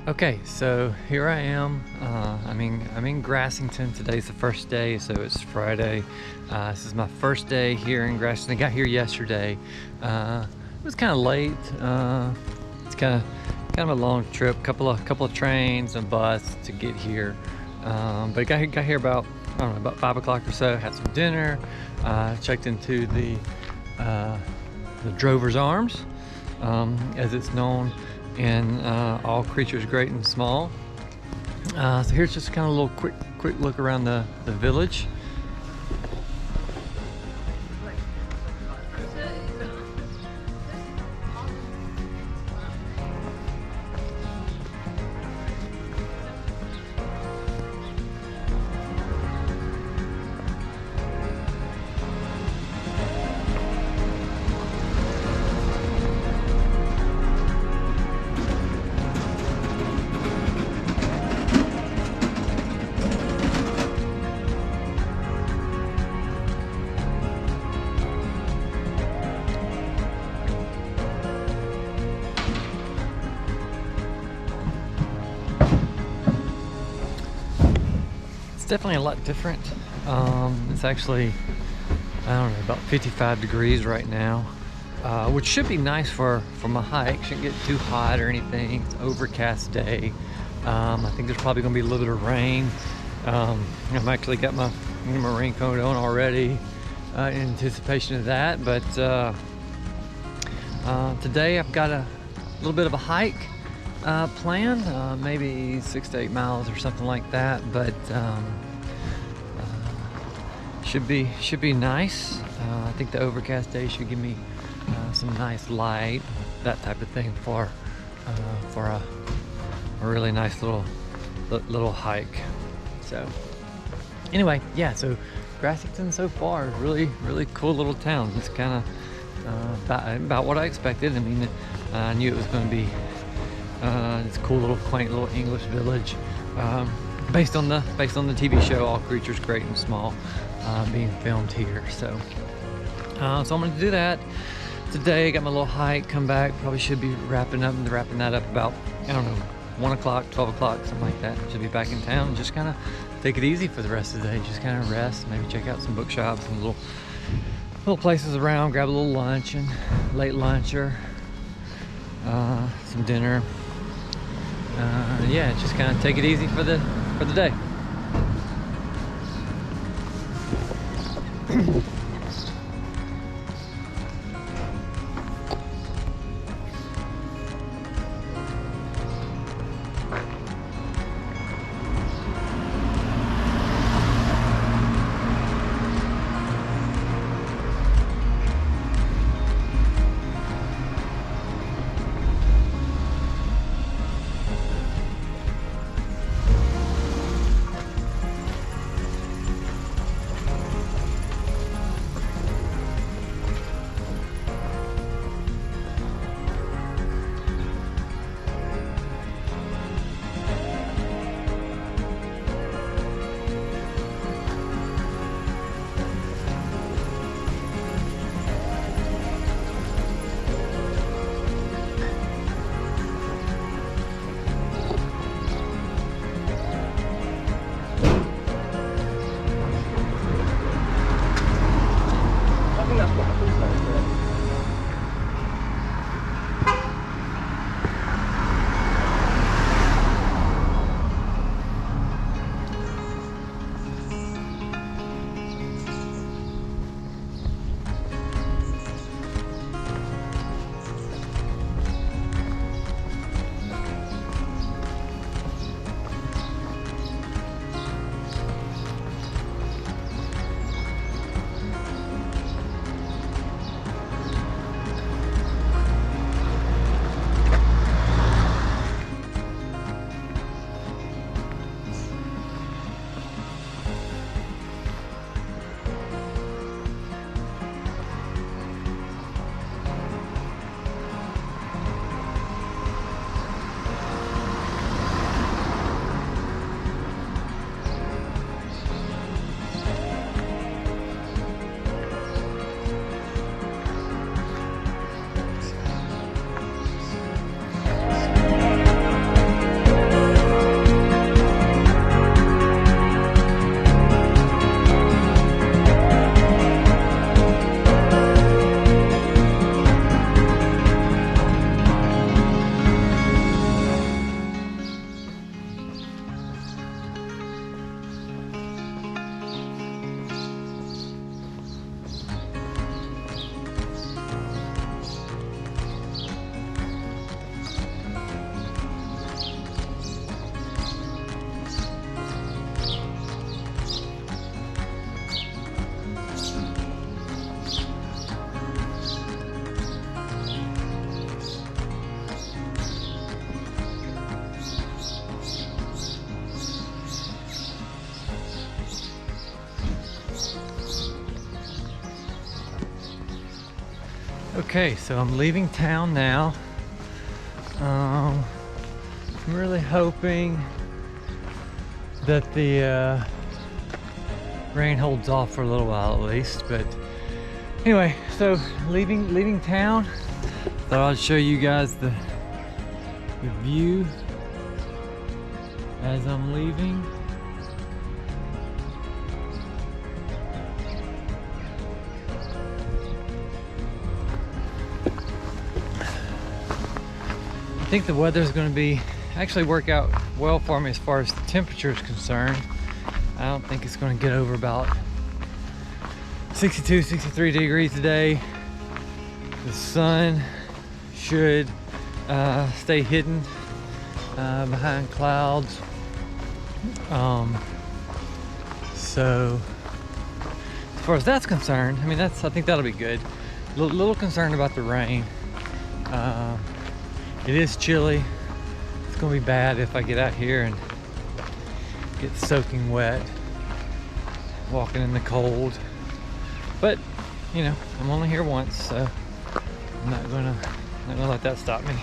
Okay, so here I am. I'm in Grassington. Today's the first day, so it's Friday. This is my first day here in Grassington. I got here yesterday. It was kind of late. It's kind of a long trip. Couple of trains and bus to get here. But I got here about, I don't know, about 5 o'clock or so. Had some dinner. Checked into the Drover's Arms, as it's known in all creatures great and small. So here's just kind of a little quick look around the village. Definitely a lot different. It's actually, I don't know, about 55 degrees right now, which should be nice for my hike. Shouldn't get too hot or anything. It's an overcast day. I think there's probably gonna be a little bit of rain. I've actually got my raincoat on already in anticipation of that. But today I've got a little bit of a hike planned, maybe 6 to 8 miles or something like that, but should be nice. I think the overcast day should give me some nice light, that type of thing for a really nice little hike. So anyway, yeah, so Grassington so far is really cool little town. It's kind of about what I expected. I mean, I knew it was going to be this cool little quaint little English village, based on the TV show All Creatures Great and Small, being filmed here. So I'm going to do that today. Got my little hike, come back, probably should be wrapping that up about, I don't know, 1 o'clock, 12 o'clock, something like that. Should be back in town and just kind of take it easy for the rest of the day. Just kind of rest, maybe check out some bookshops and little places around, grab a little lunch and late lunch, or some dinner. Yeah, just kind of take it easy for the day. Okay, so I'm leaving town now. I'm really hoping that the rain holds off for a little while at least. But anyway, so leaving town. Thought I'd show you guys the view as I'm leaving. I think the weather's going to be actually work out well for me as far as the temperature is concerned. I don't think it's going to get over about 62, 63 degrees today. The sun should stay hidden behind clouds. So as far as that's concerned, I mean, I think that'll be good. Little concerned about the rain. It is chilly. It's gonna be bad if I get out here and get soaking wet, walking in the cold. But you know, I'm only here once, so I'm not gonna let that stop me.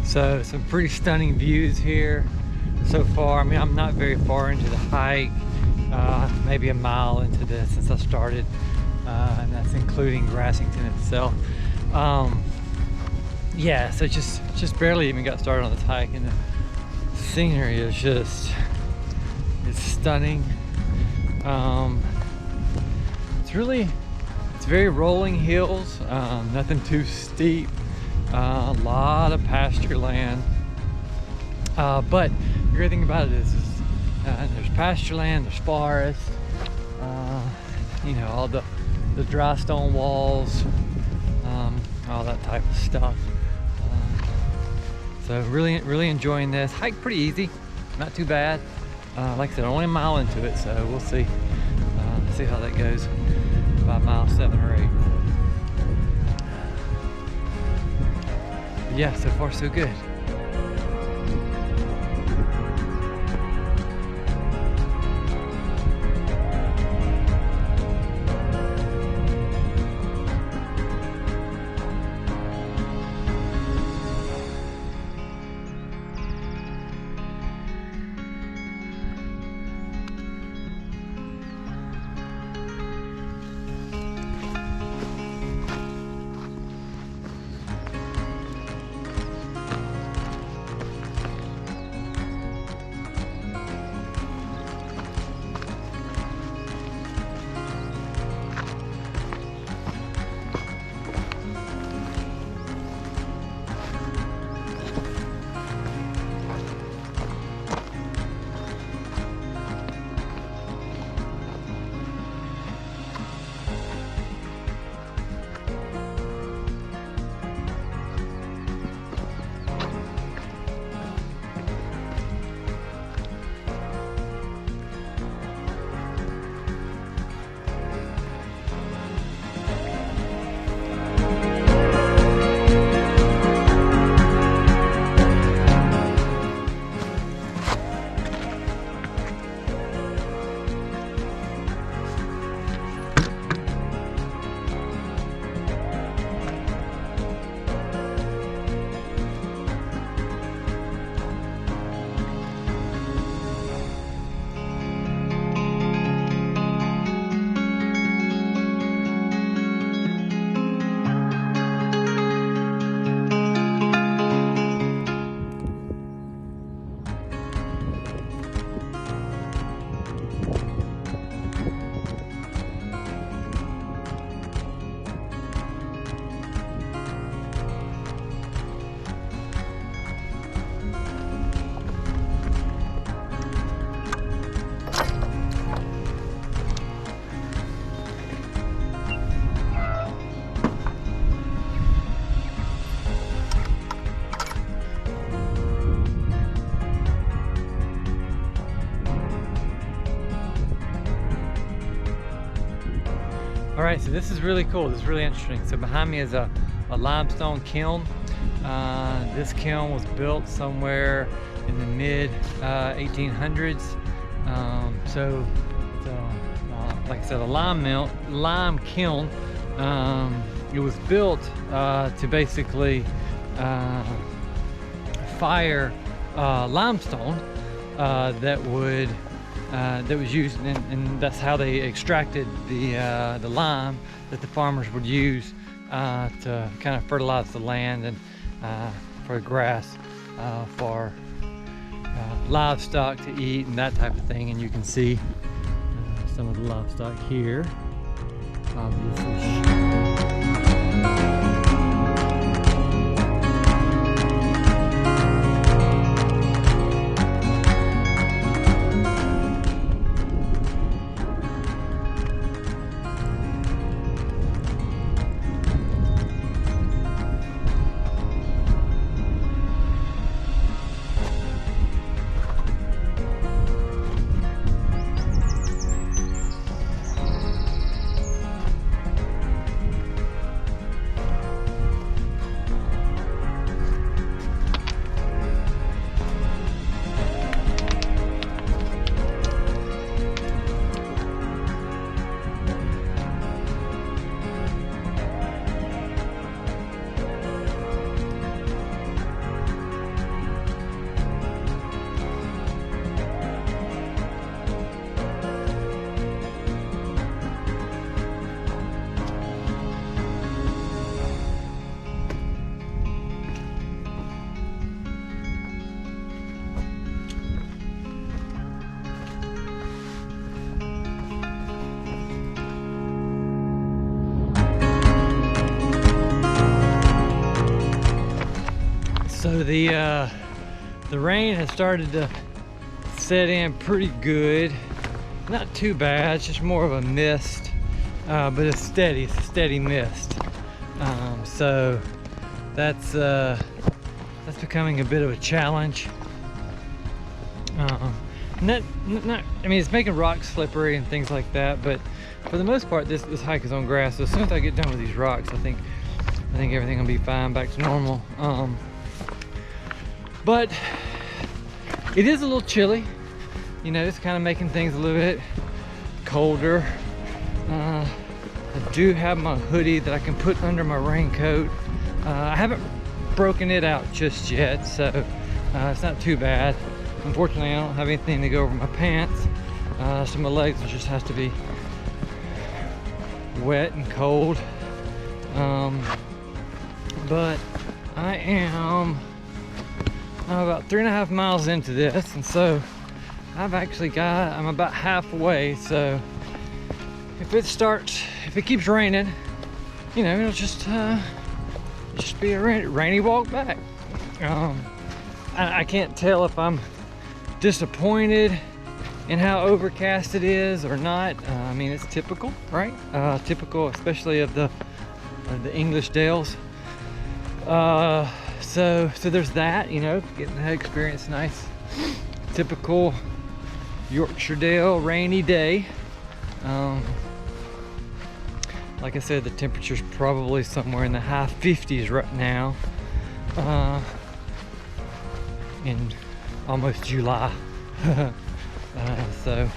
So some pretty stunning views here so far. I mean, I'm not very far into the hike, maybe a mile into this since I started, and that's including Grassington itself. Yeah, so just barely even got started on this hike, and the scenery is it's stunning. It's very rolling hills, nothing too steep. A lot of pasture land, but the great thing about it is there's pasture land, there's forest, you know, all the dry stone walls, all that type of stuff. So really enjoying this hike. Pretty easy, not too bad. Like I said, only a mile into it, so we'll see how that goes by mile 7 or 8. Yeah, so far so good. right, so this is really cool. This is really interesting. So behind me is a limestone kiln. This kiln was built somewhere in the mid 1800s. So like I said, a lime kiln. It was built to basically fire limestone that was used, and that's how they extracted the lime that the farmers would use to kind of fertilize the land and for grass, for livestock to eat and that type of thing. And you can see some of the livestock here, obviously. So the rain has started to set in pretty good. Not too bad, it's just more of a mist, but it's a steady mist. So that's becoming a bit of a challenge. I mean, it's making rocks slippery and things like that, but for the most part, this hike is on grass. So as soon as I get done with these rocks, I think everything will be fine, back to normal. But it is a little chilly, you know, it's kind of making things a little bit colder. I do have my hoodie that I can put under my raincoat. I haven't broken it out just yet, so it's not too bad. Unfortunately, I don't have anything to go over my pants, so my legs just has to be wet and cold. But I am about 3.5 miles into this, and so I'm about halfway. So if it keeps raining, you know, it'll just be a rainy walk back. I can't tell if I'm disappointed in how overcast it is or not. I mean, it's typical, right? Typical, especially of the English dales. So there's that, you know, getting to experience nice, typical Yorkshire dale rainy day. Like I said, the temperature's probably somewhere in the high 50s right now, in almost July. So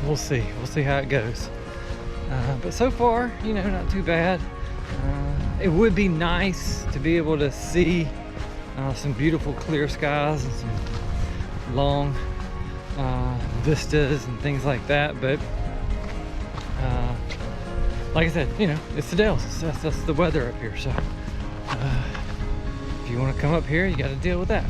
we'll see how it goes. But so far, you know, not too bad. It would be nice to be able to see some beautiful clear skies and some long vistas and things like that, but like I said, you know, it's the Dales. That's the weather up here. So if you want to come up here, you got to deal with that.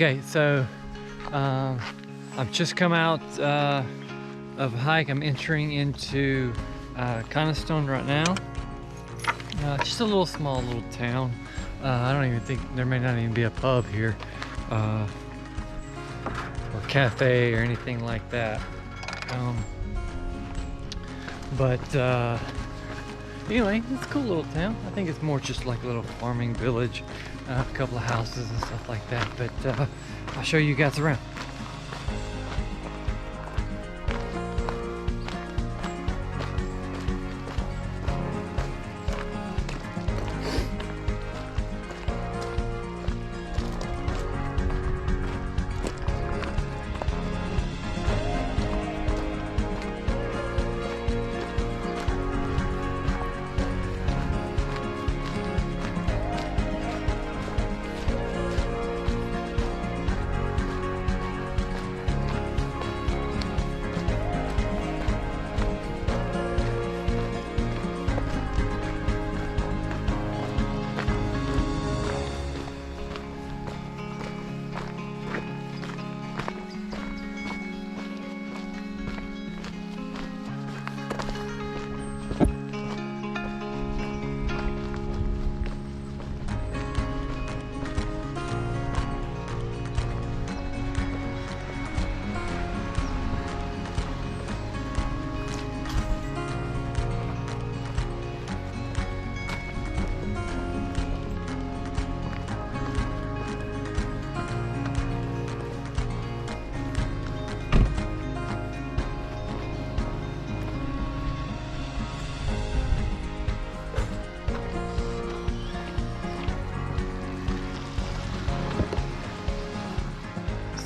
Okay, so I've just come out of a hike. I'm entering into Conistone right now. Just a little small little town. I don't even think there may not even be a pub here, or cafe or anything like that. But anyway, it's a cool little town. I think it's more just like a little farming village, a couple of houses and stuff like that. But I'll show you guys around.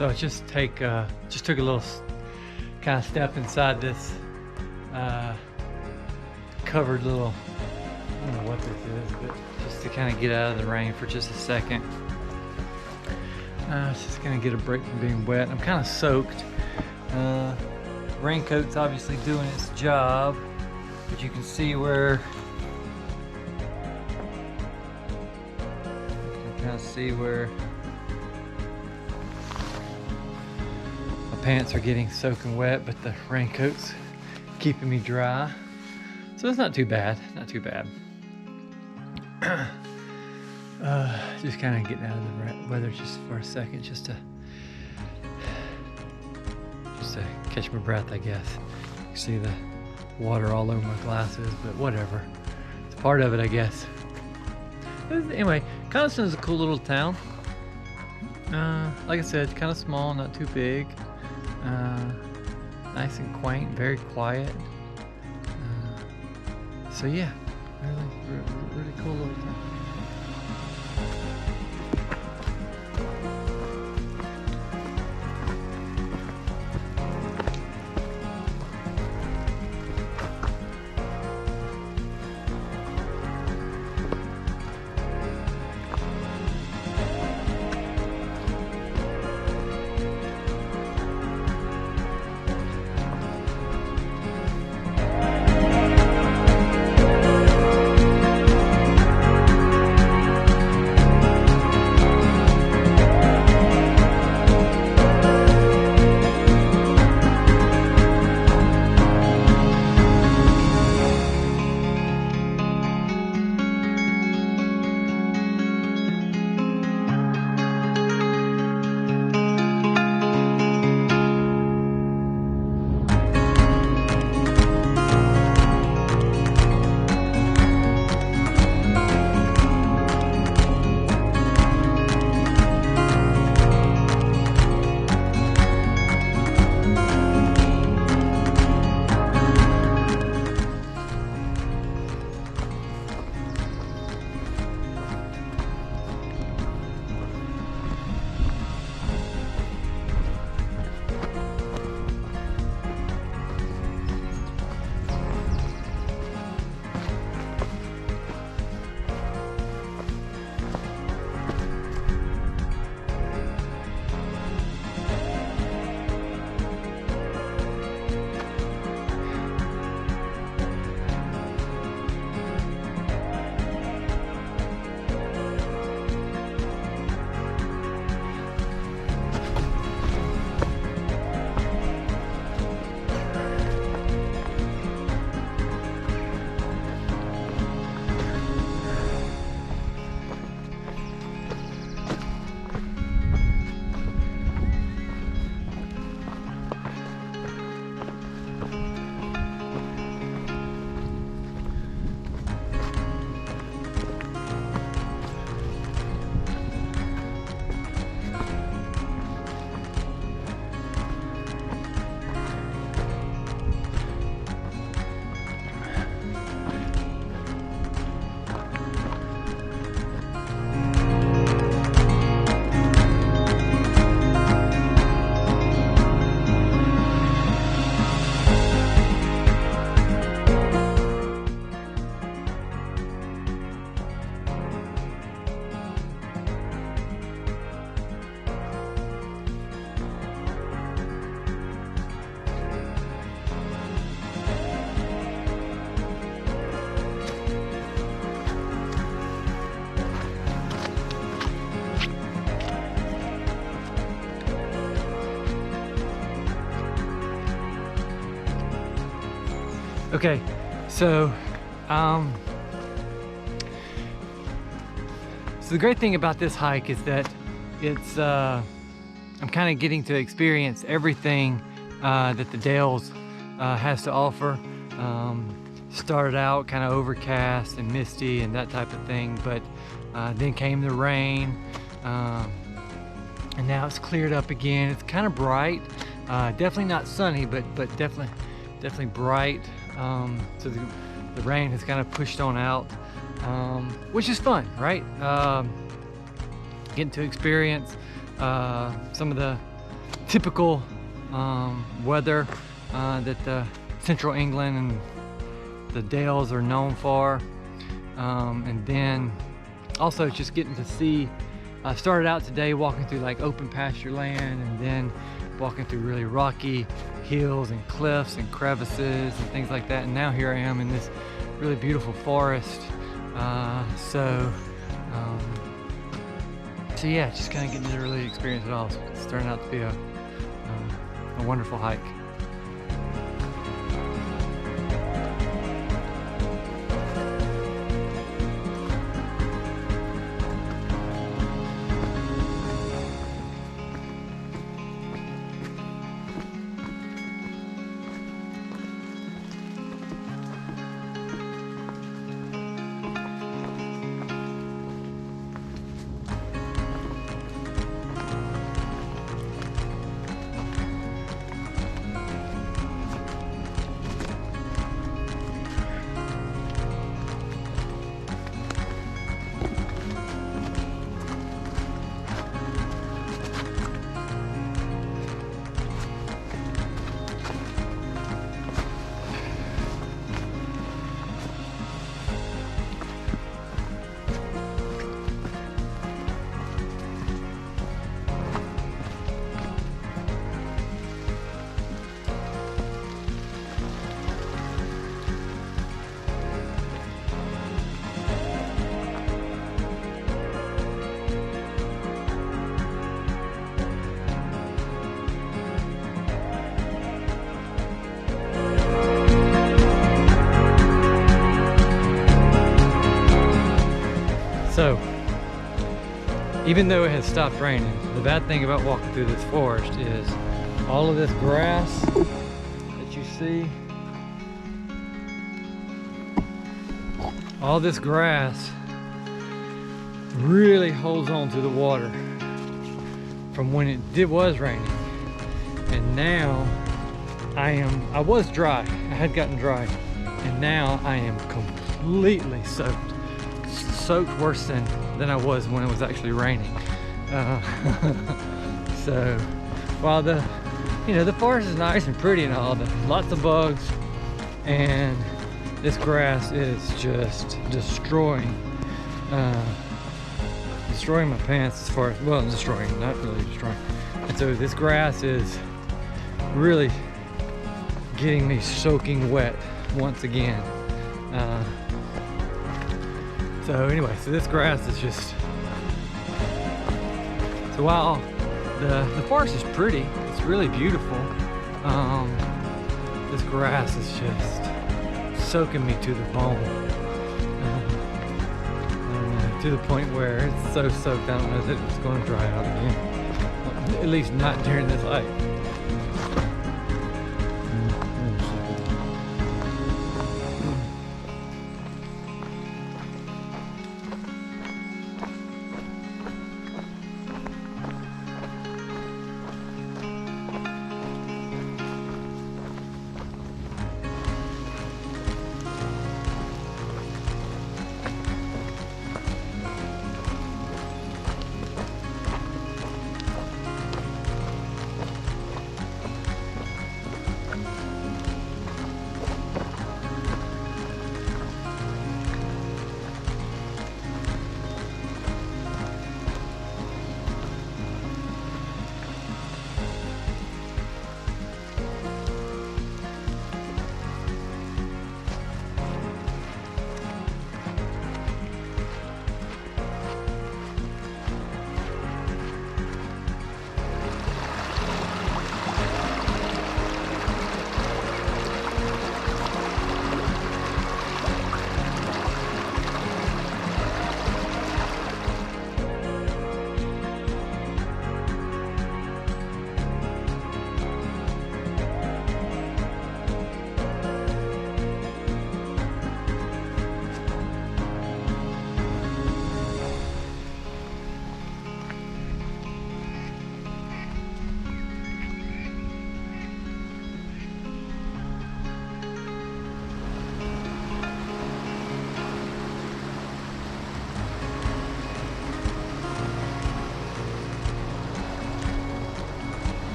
So I just took a little kind of step inside this covered little, I don't know what this is, but just to kind of get out of the rain for just a second. It's just gonna get a break from being wet. I'm kind of soaked. Raincoat's obviously doing its job, but you can see where pants are getting soaking wet, but the raincoat's keeping me dry, so it's not too bad. Just kind of getting out of the weather just for a second, just to catch my breath, I guess. You can see the water all over my glasses, but whatever, it's part of it, I guess. Anyway, Conistone is a cool little town. Like I said, kind of small, not too big. Nice and quaint, very quiet. So yeah, really cool little town. Okay, so so the great thing about this hike is that it's I'm kind of getting to experience everything that the Dales has to offer. Started out kind of overcast and misty and that type of thing, but then came the rain, and now it's cleared up again. It's kind of bright, definitely not sunny, but definitely bright. So the rain has kind of pushed on out, which is fun, right? Getting to experience some of the typical weather that Central England and the Dales are known for, and then also just getting to see. I started out today walking through like open pasture land, and then walking through really rocky hills and cliffs and crevices and things like that, and now here I am in this really beautiful forest. So yeah, just kind of getting to really experience it all. So it's turning out to be a wonderful hike. So, even though it has stopped raining, the bad thing about walking through this forest is all of this grass that you see, all this grass really holds on to the water from when it was raining. And now I was dry, I had gotten dry, and now I am completely soaked worse than I was when it was actually raining. So while the forest is nice and pretty and all, lots of bugs, and this grass is just destroying my pants, as far as, well, destroying, not really destroying. And so this grass is really getting me soaking wet once again. So anyway, so this grass is just, so while the forest is pretty, it's really beautiful, this grass is just soaking me to the bone, to the point where it's so soaked I don't know that it's going to dry out again, at least not during this hike.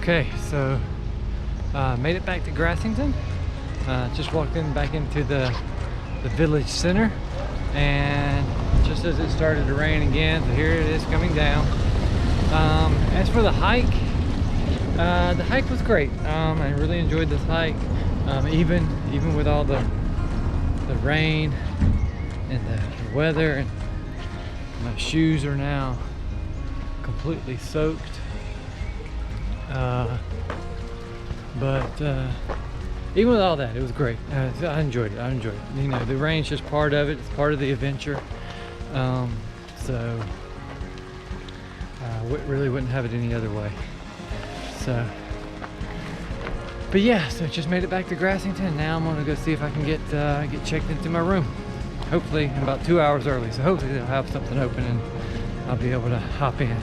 Okay, so made it back to Grassington. Just walked back into the village center, and just as it started to rain again, so here it is coming down. As for the hike was great. I really enjoyed this hike, even with all the rain and the weather, and my shoes are now completely soaked. But even with all that, it was great. I enjoyed it. You know, the rain's just part of it. It's part of the adventure. So really wouldn't have it any other way. So, but yeah, so just made it back to Grassington. Now I'm gonna go see if I can get checked into my room. Hopefully in about 2 hours early. So hopefully they'll have something open and I'll be able to hop in.